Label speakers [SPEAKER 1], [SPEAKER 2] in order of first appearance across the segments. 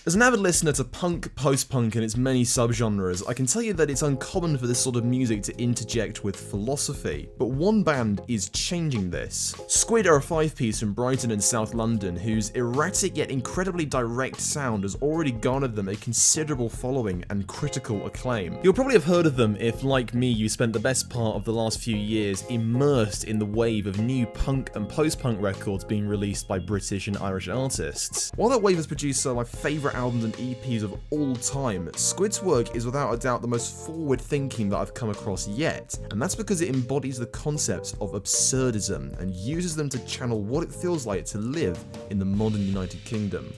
[SPEAKER 1] As an avid listener to punk, post-punk and its many subgenres, I can tell you that it's uncommon for this sort of music to interject with philosophy, but one band is changing this. Squid are a five-piece from Brighton and South London whose erratic yet incredibly direct sound has already garnered them a considerable following and critical acclaim. You'll probably have heard of them if, like me, you spent the best part of the last few years immersed in the wave of new punk and post-punk records being released by British and Irish artists. While that wave has produced some of my favourite albums and EPs of all time, Squid's work is without a doubt the most forward-thinking that I've come across yet, and that's because it embodies the concepts of absurdism and uses them to channel what it feels like to live in the modern United Kingdom.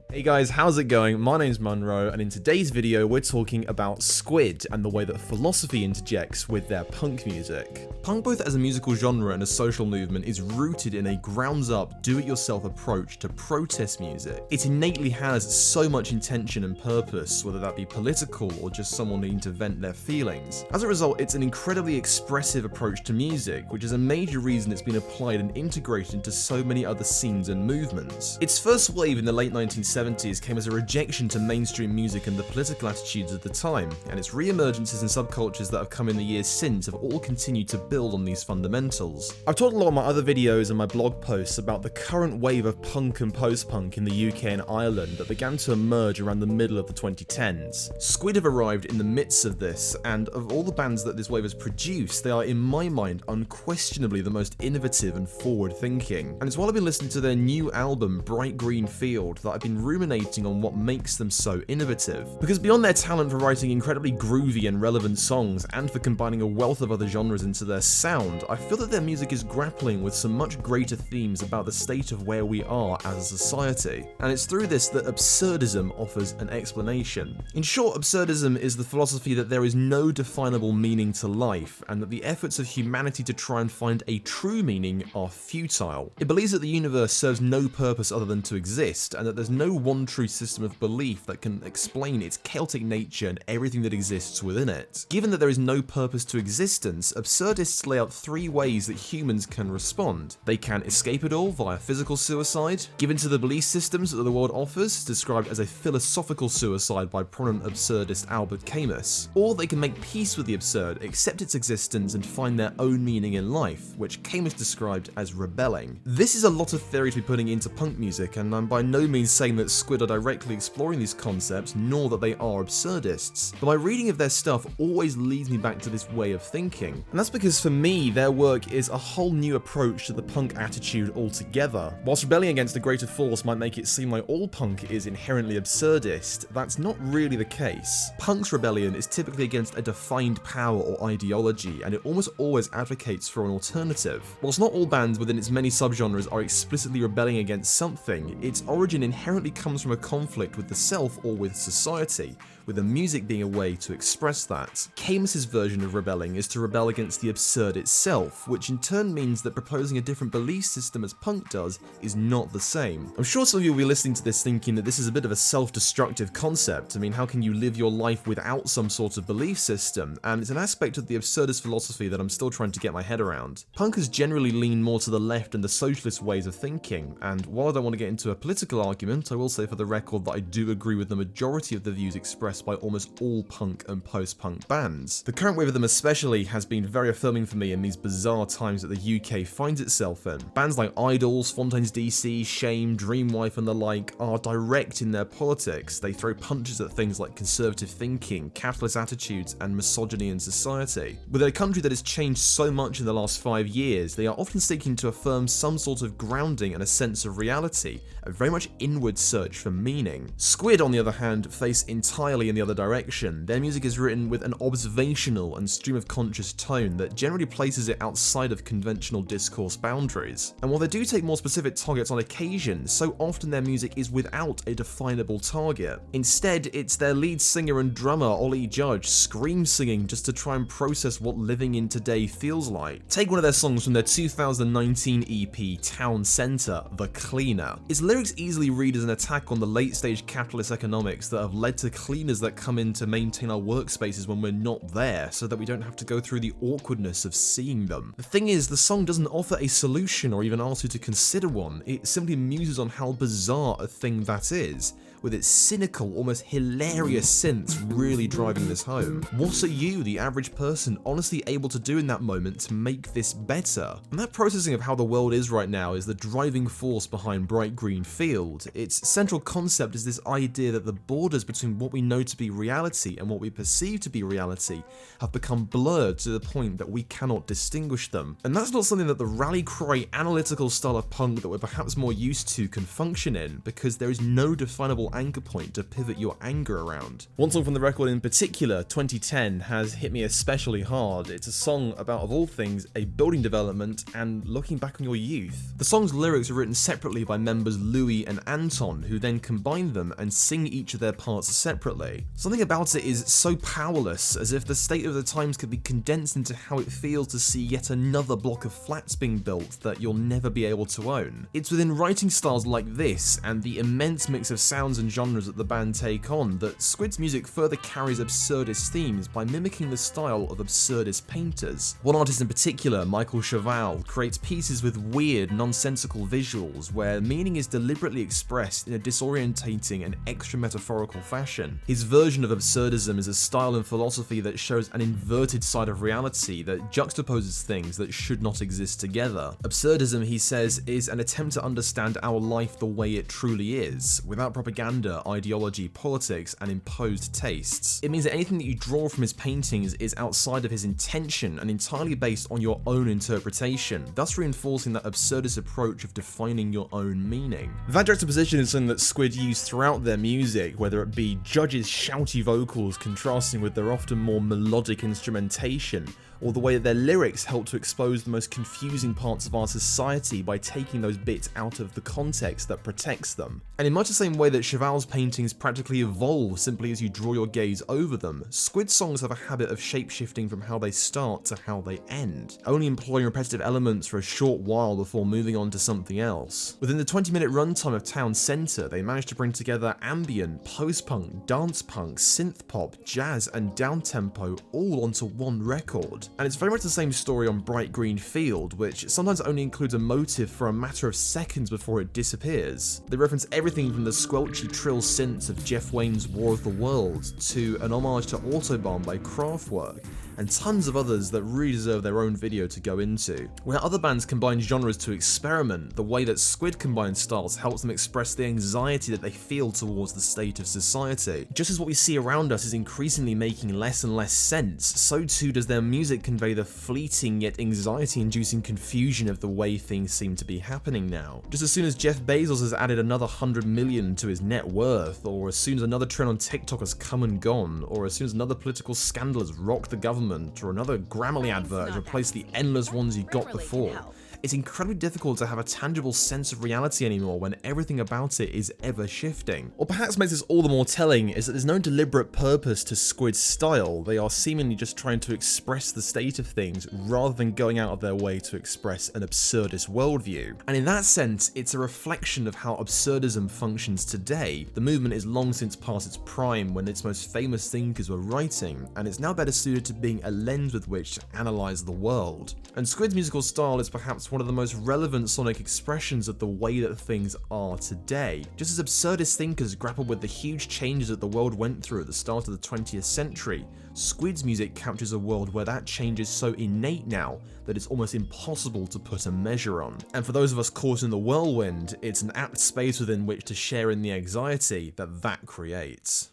[SPEAKER 1] Hey guys, how's it going? My name's Munro, and in today's video we're talking about Squid and the way that philosophy interjects with their punk music. Punk, both as a musical genre and a social movement, is rooted in a grounds-up, do-it-yourself approach to protest music. It innately has so much intention and purpose, whether that be political or just someone needing to vent their feelings. As a result, it's an incredibly expressive approach to music, which is a major reason it's been applied and integrated into so many other scenes and movements. Its first wave in the late 1970s came as a rejection to mainstream music and the political attitudes of the time, and its re-emergences and subcultures that have come in the years since have all continued to build on these fundamentals. I've talked a lot in my other videos and my blog posts about the current wave of punk and post-punk in the UK and Ireland that began to emerge around the middle of the 2010s. Squid have arrived in the midst of this, and of all the bands that this wave has produced, they are in my mind unquestionably the most innovative and forward-thinking. And it's while I've been listening to their new album, Bright Green Field, that I've been ruminating on what makes them so innovative. Because beyond their talent for writing incredibly groovy and relevant songs, and for combining a wealth of other genres into their sound, I feel that their music is grappling with some much greater themes about the state of where we are as a society. And it's through this that absurdism offers an explanation. In short, absurdism is the philosophy that there is no definable meaning to life, and that the efforts of humanity to try and find a true meaning are futile. It believes that the universe serves no purpose other than to exist, and that there's no one true system of belief that can explain its chaotic nature and everything that exists within it. Given that there is no purpose to existence, absurdists lay out three ways that humans can respond. They can escape it all via physical suicide, give in to the belief systems that the world offers, described as a philosophical suicide by prominent absurdist Albert Camus, or they can make peace with the absurd, accept its existence, and find their own meaning in life, which Camus described as rebelling. This is a lot of theory to be putting into punk music, and I'm by no means saying that Squid are directly exploring these concepts, nor that they are absurdists, but my reading of their stuff always leads me back to this way of thinking. And that's because for me, their work is a whole new approach to the punk attitude altogether. Whilst rebelling against a greater force might make it seem like all punk is inherently absurdist, that's not really the case. Punk's rebellion is typically against a defined power or ideology, and it almost always advocates for an alternative. Whilst not all bands within its many subgenres are explicitly rebelling against something, its origin inherently comes from a conflict with the self or with society, with the music being a way to express that. Camus's version of rebelling is to rebel against the absurd itself, which in turn means that proposing a different belief system as punk does is not the same. I'm sure some of you will be listening to this thinking that this is a bit of a self-destructive concept. I mean, how can you live your life without some sort of belief system? And it's an aspect of the absurdist philosophy that I'm still trying to get my head around. Punk has generally leaned more to the left and the socialist ways of thinking, and while I don't want to get into a political argument, I will say for the record that I do agree with the majority of the views expressed by almost all punk and post-punk bands. The current wave of them especially has been very affirming for me in these bizarre times that the UK finds itself in. Bands like Idols, Fontaines DC, Shame, Dreamwife and the like are direct in their politics. They throw punches at things like conservative thinking, capitalist attitudes and misogyny in society. With a country that has changed so much in the last 5 years, they are often seeking to affirm some sort of grounding and a sense of reality, a very much inward search for meaning. Squid, on the other hand, face entirely in the other direction. Their music is written with an observational and stream of conscious tone that generally places it outside of conventional discourse boundaries. And while they do take more specific targets on occasion, so often their music is without a definable target. Instead, it's their lead singer and drummer, Ollie Judge, scream singing just to try and process what living in today feels like. Take one of their songs from their 2019 EP, Town Centre, The Cleaner. Its lyrics easily read as an attack on the late-stage capitalist economics that have led to cleaners vendors that come in to maintain our workspaces when we're not there, so that we don't have to go through the awkwardness of seeing them. The thing is, the song doesn't offer a solution or even ask you to consider one. It simply muses on how bizarre a thing that is, with its cynical, almost hilarious synths really driving this home. What are you, the average person, honestly able to do in that moment to make this better? And that processing of how the world is right now is the driving force behind Bright Green Field. Its central concept is this idea that the borders between what we know to be reality and what we perceive to be reality have become blurred to the point that we cannot distinguish them. And that's not something that the rally cry analytical style of punk that we're perhaps more used to can function in, because there is no definable anchor point to pivot your anger around. One song from the record in particular, 2010, has hit me especially hard. It's a song about, of all things, a building development and looking back on your youth. The song's lyrics are written separately by members Louis and Anton, who then combine them and sing each of their parts separately. Something about it is so powerless, as if the state of the times could be condensed into how it feels to see yet another block of flats being built that you'll never be able to own. It's within writing styles like this, and the immense mix of sounds and genres that the band take on, that Squid's music further carries absurdist themes by mimicking the style of absurdist painters. One artist in particular, Michael Cheval, creates pieces with weird, nonsensical visuals where meaning is deliberately expressed in a disorientating and extra metaphorical fashion. His version of absurdism is a style and philosophy that shows an inverted side of reality that juxtaposes things that should not exist together. Absurdism, he says, is an attempt to understand our life the way it truly is, without propaganda, ideology, politics, and imposed tastes. It means that anything that you draw from his paintings is outside of his intention and entirely based on your own interpretation, thus reinforcing that absurdist approach of defining your own meaning. That juxtaposition is something that Squid use throughout their music, whether it be Judge's shouty vocals contrasting with their often more melodic instrumentation, or the way that their lyrics help to expose the most confusing parts of our society by taking those bits out of the context that protects them. And in much the same way that Cheval's paintings practically evolve simply as you draw your gaze over them, Squid's songs have a habit of shape-shifting from how they start to how they end, only employing repetitive elements for a short while before moving on to something else. Within the 20-minute runtime of Town Centre, they managed to bring together ambient, post-punk, dance punk, synth-pop, jazz, and downtempo all onto one record. And it's very much the same story on Bright Green Field, which sometimes only includes a motive for a matter of seconds before it disappears. They reference everything from the squelchy trill synths of Jeff Wayne's War of the Worlds to an homage to Autobahn by Kraftwerk, and tons of others that really deserve their own video to go into. Where other bands combine genres to experiment, the way that Squid combines styles helps them express the anxiety that they feel towards the state of society. Just as what we see around us is increasingly making less and less sense, so too does their music convey the fleeting yet anxiety-inducing confusion of the way things seem to be happening now. Just as soon as Jeff Bezos has added another 100 million to his net worth, or as soon as another trend on TikTok has come and gone, or as soon as another political scandal has rocked the government, or another Grammarly advert has replaced the endless ones you got before. It's incredibly difficult to have a tangible sense of reality anymore when everything about it is ever shifting. What perhaps makes this all the more telling is that there's no deliberate purpose to Squid's style. They are seemingly just trying to express the state of things rather than going out of their way to express an absurdist worldview. And in that sense, it's a reflection of how absurdism functions today. The movement is long since past its prime when its most famous thinkers were writing, and it's now better suited to being a lens with which to analyze the world. And Squid's musical style is perhaps one of the most relevant sonic expressions of the way that things are today. Just as absurdist thinkers grappled with the huge changes that the world went through at the start of the 20th century, Squid's music captures a world where that change is so innate now that it's almost impossible to put a measure on. And for those of us caught in the whirlwind, it's an apt space within which to share in the anxiety that creates.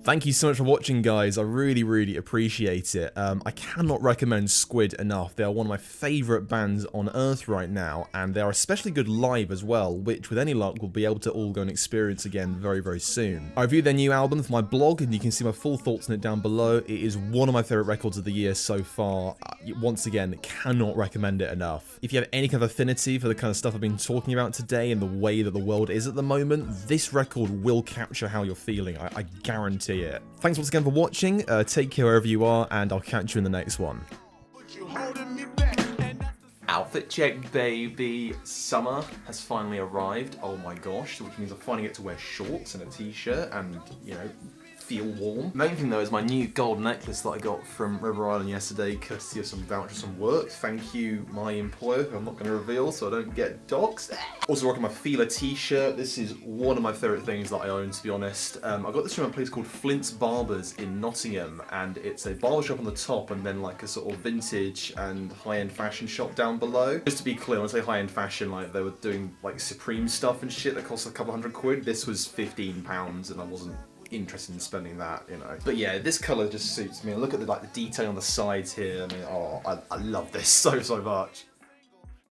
[SPEAKER 1] Thank you so much for watching, guys. I really appreciate it. I cannot recommend Squid enough. They are one of my favourite bands on earth right now, and they are especially good live as well, which with any luck we'll be able to all go and experience again very soon. I reviewed their new album for my blog, and you can see my full thoughts on it down below. It is one of my favourite records of the year so far. Once again, cannot recommend it enough. If you have any kind of affinity for the kind of stuff I've been talking about today and the way that the world is at the moment, this record will capture how you're feeling. I guarantee it. Thanks once again for watching, take care wherever you are, and I'll catch you in the next one. Outfit check, baby. Summer has finally arrived. Oh my gosh, which means I'm finally get to wear shorts and a t-shirt and, you know, feel warm. Main thing though is my new gold necklace that I got from River Island yesterday, courtesy of some vouchers from work. Thank you, my employer, who I'm not going to reveal so I don't get doxxed. Also rocking my F.U.U t-shirt. This is one of my favourite things that I own, to be honest. I got this from a place called Flint's Barbers in Nottingham, and it's a barber shop on the top and then like a sort of vintage and high-end fashion shop down below. Just to be clear, when I say high-end fashion, like they were doing like Supreme stuff and shit that cost a couple £100. This was £15 and I wasn't interested in spending that, you know. But yeah, this colour just suits me. Look at the like the detail on the sides here. I mean, oh, I love this so much.